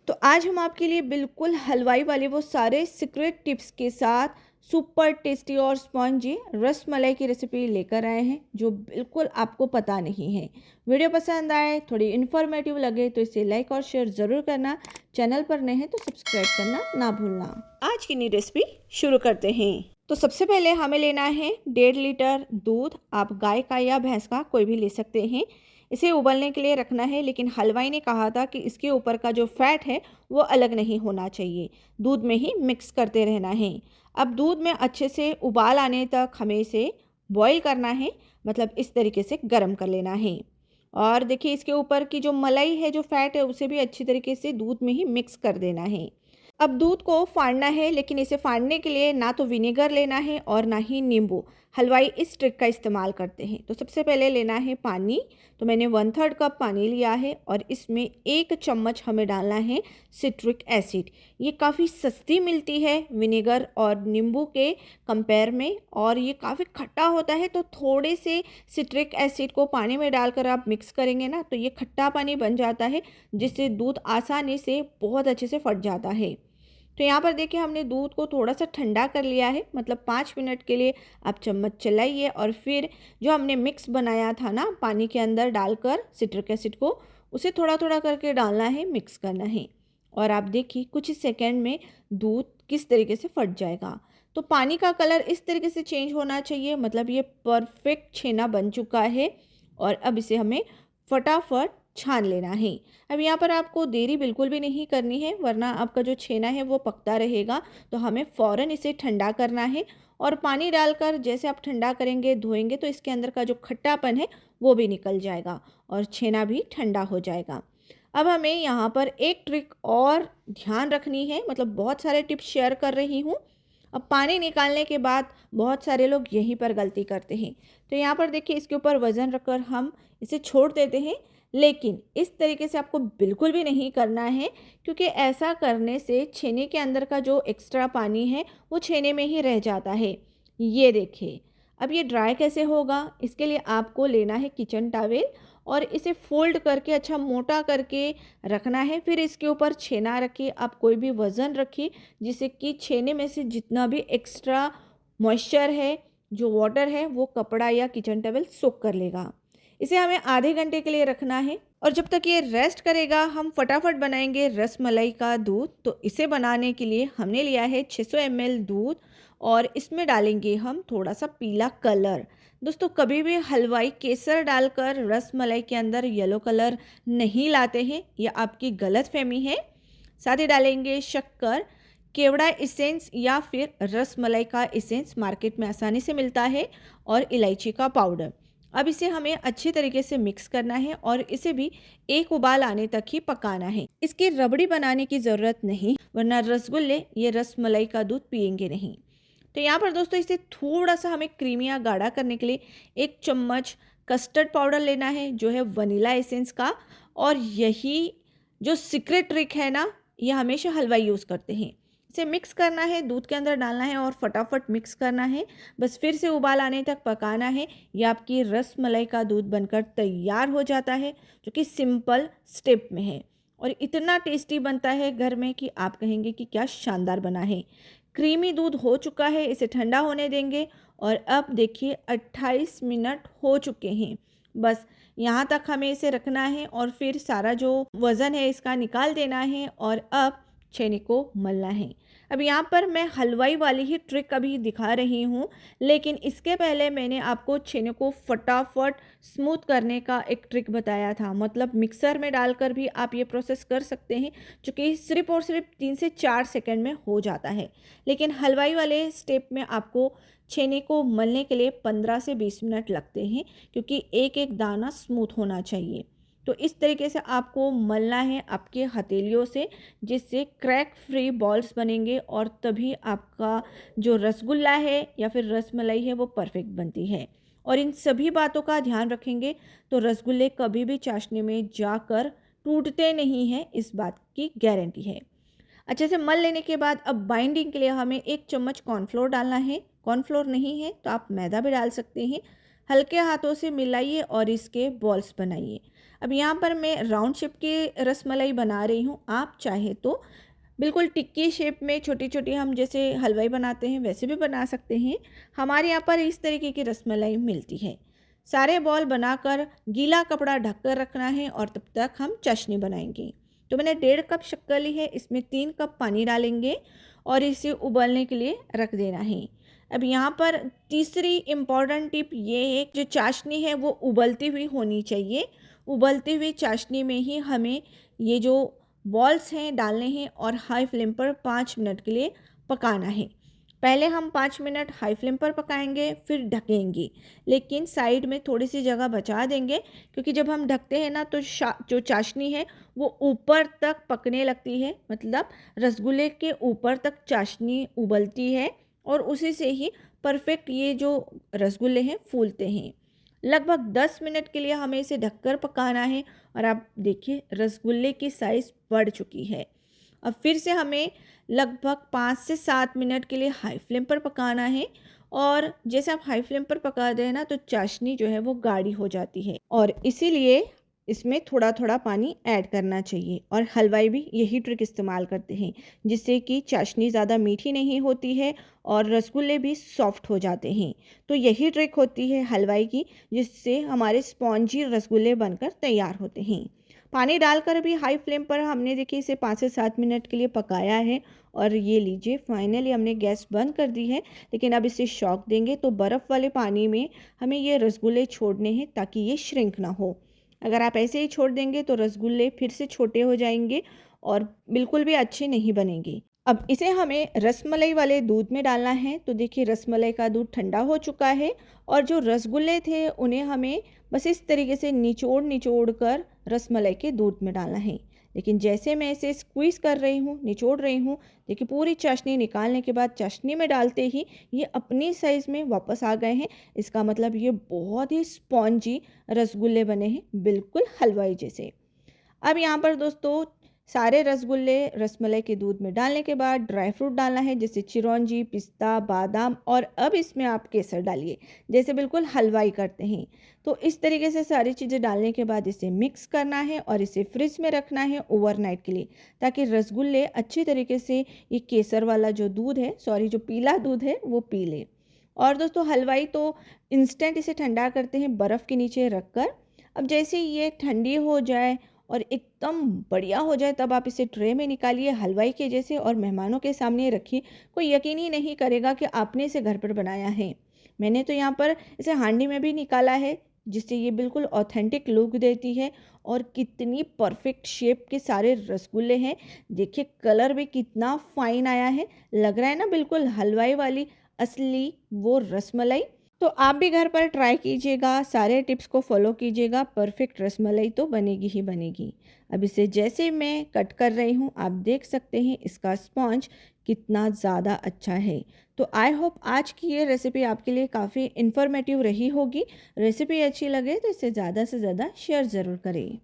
तो आज हम आपके लिए बिल्कुल हलवाई वाले वो सारे सीक्रेट टिप्स के साथ सुपर टेस्टी और स्पॉन्जी रस मलाई की रेसिपी लेकर आए हैं जो बिल्कुल आपको पता नहीं है। वीडियो पसंद आए, थोड़ी इन्फॉर्मेटिव लगे तो इसे लाइक और शेयर ज़रूर करना। चैनल पर नए हैं तो सब्सक्राइब करना ना भूलना। आज की नई रेसिपी शुरू करते हैं। तो सबसे पहले हमें लेना है 1.5 लीटर दूध। आप गाय का या भैंस का कोई भी ले सकते हैं। इसे उबलने के लिए रखना है, लेकिन हलवाई ने कहा था कि इसके ऊपर का जो फैट है वो अलग नहीं होना चाहिए, दूध में ही मिक्स करते रहना है। अब दूध में अच्छे से उबाल आने तक हमें इसे बॉईल करना है, मतलब इस तरीके से गर्म कर लेना है। और देखिए इसके ऊपर की जो मलाई है, जो फैट है, उसे भी अच्छी तरीके से दूध में ही मिक्स कर देना है। अब दूध को फाड़ना है, लेकिन इसे फाड़ने के लिए ना तो विनेगर लेना है और ना ही नींबू। हलवाई इस ट्रिक का इस्तेमाल करते हैं। तो सबसे पहले लेना है पानी। तो मैंने 1/3 कप पानी लिया है और इसमें 1 चम्मच हमें डालना है सिट्रिक एसिड। ये काफ़ी सस्ती मिलती है विनेगर और नींबू के कंपेयर में, और ये काफ़ी खट्टा होता है। तो थोड़े से सिट्रिक एसिड को पानी में डालकर आप मिक्स करेंगे ना, तो ये खट्टा पानी बन जाता है, जिससे दूध आसानी से बहुत अच्छे से फट जाता है। तो यहाँ पर देखिए हमने दूध को थोड़ा सा ठंडा कर लिया है, मतलब 5 मिनट के लिए आप चम्मच चलाइए और फिर जो हमने मिक्स बनाया था ना पानी के अंदर डालकर सिट्रिक एसिड को, उसे थोड़ा थोड़ा करके डालना है, मिक्स करना है। और आप देखिए कुछ ही सेकेंड में दूध किस तरीके से फट जाएगा। तो पानी का कलर इस तरीके से चेंज होना चाहिए, मतलब ये परफेक्ट छेना बन चुका है। और अब इसे हमें फटाफट छान लेना है। अब यहाँ पर आपको देरी बिल्कुल भी नहीं करनी है, वरना आपका जो छेना है वो पकता रहेगा। तो हमें फ़ौरन इसे ठंडा करना है, और पानी डालकर जैसे आप ठंडा करेंगे, धोएंगे, तो इसके अंदर का जो खट्टापन है वो भी निकल जाएगा और छेना भी ठंडा हो जाएगा। अब हमें यहाँ पर एक ट्रिक और ध्यान रखनी है, मतलब बहुत सारे टिप्स शेयर कर रही हूँ। अब पानी निकालने के बाद बहुत सारे लोग यहीं पर गलती करते हैं। तो यहाँ पर देखिए इसके ऊपर वज़न रखकर हम इसे छोड़ देते हैं, लेकिन इस तरीके से आपको बिल्कुल भी नहीं करना है, क्योंकि ऐसा करने से छेने के अंदर का जो एक्स्ट्रा पानी है वो छेने में ही रह जाता है। ये देखिए अब ये ड्राई कैसे होगा। इसके लिए आपको लेना है किचन टॉवेल और इसे फोल्ड करके अच्छा मोटा करके रखना है। फिर इसके ऊपर छेना रखिए, आप कोई भी वज़न रखिए, जिससे कि छेने में से जितना भी एक्स्ट्रा मॉइस्चर है, जो वाटर है, वो कपड़ा या किचन टॉवेल सोक कर लेगा। इसे हमें आधे घंटे के लिए रखना है, और जब तक ये रेस्ट करेगा हम फटाफट बनाएंगे रस मलाई का दूध। तो इसे बनाने के लिए हमने लिया है 600 ml दूध, और इसमें डालेंगे हम थोड़ा सा पीला कलर। दोस्तों कभी भी हलवाई केसर डालकर रस मलाई के अंदर येलो कलर नहीं लाते हैं, यह आपकी गलत फहमी है। साथ ही डालेंगे शक्कर, केवड़ा इसेंस या फिर रस मलाई का इसेंस मार्केट में आसानी से मिलता है, और इलायची का पाउडर। अब इसे हमें अच्छी तरीके से मिक्स करना है और इसे भी एक उबाल आने तक ही पकाना है। इसकी रबड़ी बनाने की ज़रूरत नहीं, वरना रसगुल्ले ये रस मलाई का दूध पिएंगे नहीं। तो यहाँ पर दोस्तों इसे थोड़ा सा हमें क्रीमी या गाढ़ा करने के लिए 1 चम्मच कस्टर्ड पाउडर लेना है, जो है वनीला एसेंस का। और यही जो सीक्रेट ट्रिक है ना, ये हमेशा हलवाई यूज़ करते हैं। इसे मिक्स करना है, दूध के अंदर डालना है और फटाफट मिक्स करना है। बस फिर से उबाल आने तक पकाना है। ये आपकी रस मलाई का दूध बनकर तैयार हो जाता है, जो कि सिंपल स्टेप में है और इतना टेस्टी बनता है घर में कि आप कहेंगे कि क्या शानदार बना है। क्रीमी दूध हो चुका है, इसे ठंडा होने देंगे। और अब देखिए 28 मिनट हो चुके हैं। बस यहाँ तक हमें इसे रखना है और फिर सारा जो वज़न है इसका निकाल देना है, और अब छेने को मलना है। अब यहाँ पर मैं हलवाई वाली ही ट्रिक अभी दिखा रही हूँ, लेकिन इसके पहले मैंने आपको छेने को फटाफट स्मूथ करने का एक ट्रिक बताया था। मतलब मिक्सर में डालकर भी आप ये प्रोसेस कर सकते हैं, जो कि सिर्फ और सिर्फ 3 से 4 सेकंड में हो जाता है। लेकिन हलवाई वाले स्टेप में आपको छेने को मलने के लिए 15 से 20 मिनट लगते हैं, क्योंकि एक एक दाना स्मूथ होना चाहिए। तो इस तरीके से आपको मलना है आपके हथेलियों से, जिससे क्रैक फ्री बॉल्स बनेंगे, और तभी आपका जो रसगुल्ला है या फिर रसमलाई है वो परफेक्ट बनती है। और इन सभी बातों का ध्यान रखेंगे तो रसगुल्ले कभी भी चाशनी में जाकर टूटते नहीं हैं, इस बात की गारंटी है। अच्छे से मल लेने के बाद अब बाइंडिंग के लिए हमें 1 चम्मच कॉर्नफ्लोर डालना है। कॉर्नफ्लोर नहीं है तो आप मैदा भी डाल सकते हैं। हल्के हाथों से मिलाइए और इसके बॉल्स बनाइए। अब यहाँ पर मैं राउंड शेप की रसमलाई बना रही हूँ। आप चाहे तो बिल्कुल टिक्की शेप में छोटी छोटी, हम जैसे हलवाई बनाते हैं वैसे भी बना सकते हैं। हमारे यहाँ पर इस तरीके की रसमलाई मिलती है। सारे बॉल बनाकर गीला कपड़ा ढककर रखना है और तब तक हम चाशनी बनाएंगे। तो मैंने 1.5 कप शक्कर ली है, इसमें 3 कप पानी डालेंगे और इसे उबलने के लिए रख देना है। अब यहाँ पर तीसरी इम्पॉर्टेंट टिप ये है, जो चाशनी है वो उबलती हुई होनी चाहिए। उबलती हुई चाशनी में ही हमें ये जो बॉल्स हैं डालने हैं और हाई फ्लेम पर 5 मिनट के लिए पकाना है। पहले हम 5 मिनट हाई फ्लेम पर पकाएंगे, फिर ढकेंगे, लेकिन साइड में थोड़ी सी जगह बचा देंगे, क्योंकि जब हम ढकते हैं ना तो जो चाशनी है वो ऊपर तक पकने लगती है, मतलब रसगुल्ले के ऊपर तक चाशनी उबलती है और उसी से ही परफेक्ट ये जो रसगुल्ले हैं फूलते हैं। लगभग 10 मिनट के लिए हमें इसे ढककर पकाना है और आप देखिए रसगुल्ले की साइज़ बढ़ चुकी है। अब फिर से हमें लगभग 5 से 7 मिनट के लिए हाई फ्लेम पर पकाना है और जैसे आप हाई फ्लेम पर पका दें ना तो चाशनी जो है वो गाढ़ी हो जाती है और इसीलिए इसमें थोड़ा थोड़ा पानी ऐड करना चाहिए। और हलवाई भी यही ट्रिक इस्तेमाल करते हैं, जिससे कि चाशनी ज़्यादा मीठी नहीं होती है और रसगुल्ले भी सॉफ्ट हो जाते हैं। तो यही ट्रिक होती है हलवाई की, जिससे हमारे स्पॉन्जी रसगुल्ले बनकर तैयार होते हैं। पानी डालकर भी हाई फ्लेम पर हमने देखिए इसे 5 से 7 मिनट के लिए पकाया है और ये लीजिए फाइनली हमने गैस बंद कर दी है। लेकिन अब इसे शॉक देंगे तो बर्फ़ वाले पानी में हमें ये रसगुल्ले छोड़ने हैं ताकि ये श्रिंक ना हो। अगर आप ऐसे ही छोड़ देंगे तो रसगुल्ले फिर से छोटे हो जाएंगे और बिल्कुल भी अच्छे नहीं बनेंगे। अब इसे हमें रसमलाई वाले दूध में डालना है। तो देखिए रसमलाई का दूध ठंडा हो चुका है और जो रसगुल्ले थे उन्हें हमें बस इस तरीके से निचोड़ निचोड़ कर रसमलाई के दूध में डालना है। लेकिन जैसे मैं इसे स्क्वीज़ कर रही हूँ, निचोड़ रही हूँ, देखिए पूरी चाशनी निकालने के बाद चाशनी में डालते ही ये अपनी साइज़ में वापस आ गए हैं। इसका मतलब ये बहुत ही स्पॉन्जी रसगुल्ले बने हैं, बिल्कुल हलवाई जैसे। अब यहाँ पर दोस्तों सारे रसगुल्ले रसमलाई के दूध में डालने के बाद ड्राई फ्रूट डालना है, जैसे चिरौंजी, पिस्ता, बादाम और अब इसमें आप केसर डालिए, जैसे बिल्कुल हलवाई करते हैं। तो इस तरीके से सारी चीज़ें डालने के बाद इसे मिक्स करना है और इसे फ्रिज में रखना है ओवरनाइट के लिए, ताकि रसगुल्ले अच्छी तरीके से ये केसर वाला जो दूध है, सॉरी जो पीला दूध है वो पी ले। और दोस्तों हलवाई तो इंस्टेंट इसे ठंडा करते हैं बर्फ़ के नीचे रख कर। अब जैसे ये ठंडी हो जाए और एकदम बढ़िया हो जाए तब आप इसे ट्रे में निकालिए हलवाई के जैसे और मेहमानों के सामने रखिए। कोई यकीन ही नहीं करेगा कि आपने इसे घर पर बनाया है। मैंने तो यहाँ पर इसे हांडी में भी निकाला है, जिससे ये बिल्कुल ऑथेंटिक लुक देती है। और कितनी परफेक्ट शेप के सारे रसगुल्ले हैं, देखिए कलर भी कितना फाइन आया है, लग रहा है ना बिल्कुल हलवाई वाली असली वो रसमलाई। तो आप भी घर पर ट्राई कीजिएगा, सारे टिप्स को फॉलो कीजिएगा, परफेक्ट रसमलाई तो बनेगी ही बनेगी। अब इसे जैसे मैं कट कर रही हूँ आप देख सकते हैं इसका स्पॉन्ज कितना ज़्यादा अच्छा है। तो आई होप आज की ये रेसिपी आपके लिए काफ़ी इन्फॉर्मेटिव रही होगी। रेसिपी अच्छी लगे तो इसे ज़्यादा से ज़्यादा शेयर ज़रूर करें।